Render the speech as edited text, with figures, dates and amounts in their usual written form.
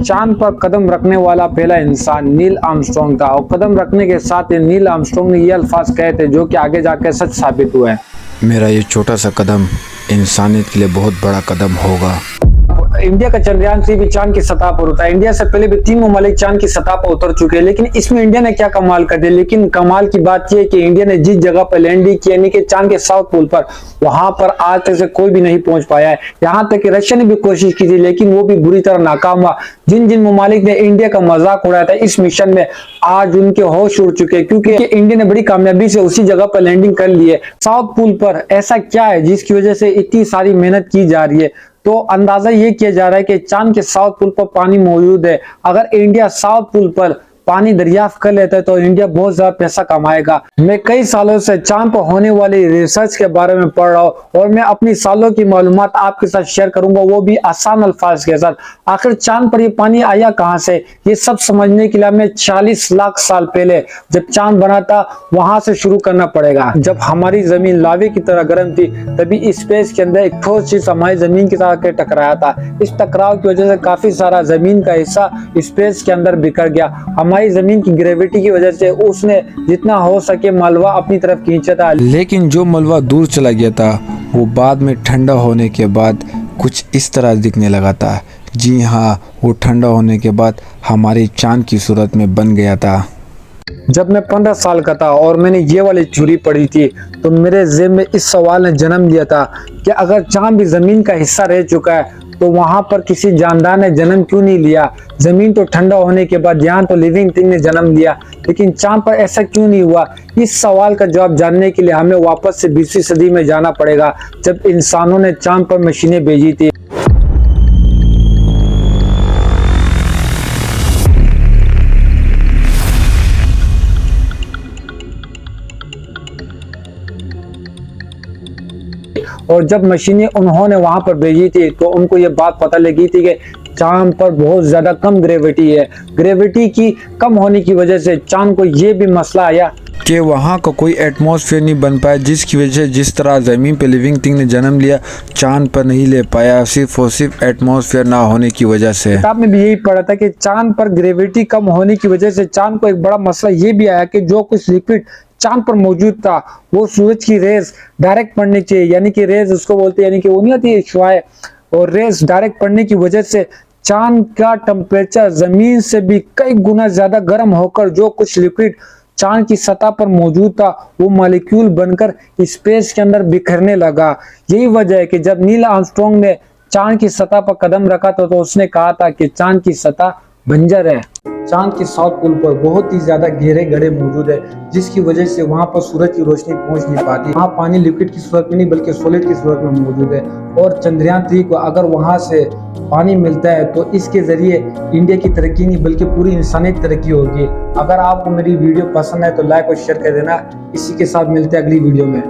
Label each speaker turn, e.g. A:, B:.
A: चांद पर कदम रखने वाला पहला इंसान नील आर्मस्ट्रॉन्ग था और कदम रखने के साथ ही नील आर्मस्ट्रॉन्ग ने ये अल्फाज कहे थे जो कि आगे जाकर सच साबित हुए।
B: मेरा ये छोटा सा कदम इंसानियत के लिए बहुत बड़ा कदम होगा।
A: इंडिया का चंद्रयान-3 भी चांद की सतह पर उतरा। इंडिया से पहले भी 3 ममालिक चांद की सतह पर उतर चुके हैं, लेकिन इसमें इंडिया ने क्या कमाल कर दिया। लेकिन कमाल की बात यह है कि इंडिया ने जिस जगह पर लैंडिंग की यानी कि चांद के साउथ पोल पर, वहां पर आज तक से कोई भी नहीं पहुंच पाया है। यहाँ तक कि रशिया ने भी कोशिश की थी, लेकिन वो भी बुरी तरह नाकाम हुआ। जिन जिन ममालिक ने इंडिया का मजाक उड़ाया था इस मिशन में, आज उनके होश उड़ चुके हैं, क्योंकि इंडिया ने बड़ी कामयाबी से उसी जगह पर लैंडिंग कर ली है। साउथ पोल पर ऐसा क्या है जिसकी वजह से इतनी सारी मेहनत की जा रही है? तो अंदाजा ये किया जा रहा है कि चांद के साउथ पोल पर पानी मौजूद है। अगर इंडिया साउथ पोल पर पानी दरियाफ्त कर लेता है तो इंडिया बहुत ज्यादा पैसा कमाएगा। मैं कई सालों से चांद पर होने वाली रिसर्च के बारे में पढ़ रहा हूँ और मैं अपनी सालों की मालूमात आपके साथ शेयर करूंगा, वो भी आसान अल्फाज के साथ। आखिर चांद पर ये पानी आया कहाँ से, ये सब समझने के लिए हमें 40 लाख साल पहले जब चांद बना था वहां से शुरू करना पड़ेगा। जब हमारी जमीन लावे की तरह गर्म थी, तभी स्पेस के अंदर एक ठोस चीज हमारी जमीन की तरह टकराया था। इस टकराव की वजह से काफी सारा जमीन का हिस्सा स्पेस के अंदर बिखर गया। हमारी जमीन की ग्रेविटी की वजह से उसने जितना हो सके मलबा अपनी तरफ खींचा था,
B: लेकिन जो मलबा दूर चला गया था वो बाद में ठंडा होने के बाद कुछ इस तरह दिखने लगा था। जी हाँ, वो ठंडा होने के बाद हमारे चांद की सूरत में बन गया था।
A: जब मैं 15 साल का था और मैंने ये वाली थ्योरी पढ़ी थी तो मेरे ज़हन में इस सवाल ने जन्म लिया था कि अगर चांद भी जमीन का हिस्सा रह चुका है तो वहां पर किसी जानदार ने जन्म क्यों नहीं लिया। जमीन तो ठंडा होने के बाद यहाँ तो लिविंग थिंग ने जन्म लिया, लेकिन चांद पर ऐसा क्यों नहीं हुआ। इस सवाल का जवाब जानने के लिए हमें वापस से 20वीं सदी में जाना पड़ेगा, जब इंसानों ने चांद पर मशीनें भेजी थी। और जब मशीनें उन्होंने वहां पर भेजी थी तो उनको ये बात पता लगी थी कि चांद पर बहुत ज्यादा कम ग्रेविटी है। ग्रेविटी की कम होने की वजह से चांद को ये भी मसला आया
B: कि वहाँ का कोई एटमॉस्फेयर नहीं बन पाया, जिसकी वजह से जिस तरह ज़मीन पे लिविंग थिंग ने जन्म लिया चांद पर नहीं ले पाया, सिर्फ और सिर्फ एटमॉस्फेयर ना होने की वजह से।
A: किताब में भी यही पढ़ा था कि चांद पर ग्रेविटी कम होने की वजह से चांद को एक बड़ा मसला ये भी आया कि जो कुछ लिक्विड चांद पर मौजूद था वो सूरज की रेज डायरेक्ट पड़नी चाहिए, यानी कि रेज उसको बोलते हैं, यानी कि वो नहीं होती शुआएं, और रेज डायरेक्ट पड़ने की वजह से चांद का टेम्परेचर जमीन से भी कई गुना ज्यादा गर्म होकर जो कुछ लिक्विड चांद की सतह पर मौजूद था वो मॉलिक्यूल बनकर स्पेस के अंदर बिखरने लगा। यही वजह है कि जब नील आर्मस्ट्रॉन्ग ने चांद की सतह पर कदम रखा था तो उसने कहा था कि चांद की सतह बंजर है। चांद के साउथ पोल पर बहुत ही ज्यादा गहरे गड्ढे मौजूद है, जिसकी वजह से वहां पर सूरज की रोशनी पहुंच नहीं पाती। वहां पानी लिक्विड की सूरत में नहीं बल्कि सॉलिड की सूरत में मौजूद है। और चंद्रयान-3 को अगर वहां से पानी मिलता है तो इसके जरिए इंडिया की तरक्की नहीं बल्कि पूरी इंसानियत की तरक्की होगी। अगर आपको मेरी वीडियो पसंद है तो लाइक और शेयर कर देना। इसी के साथ मिलते हैं अगली वीडियो में।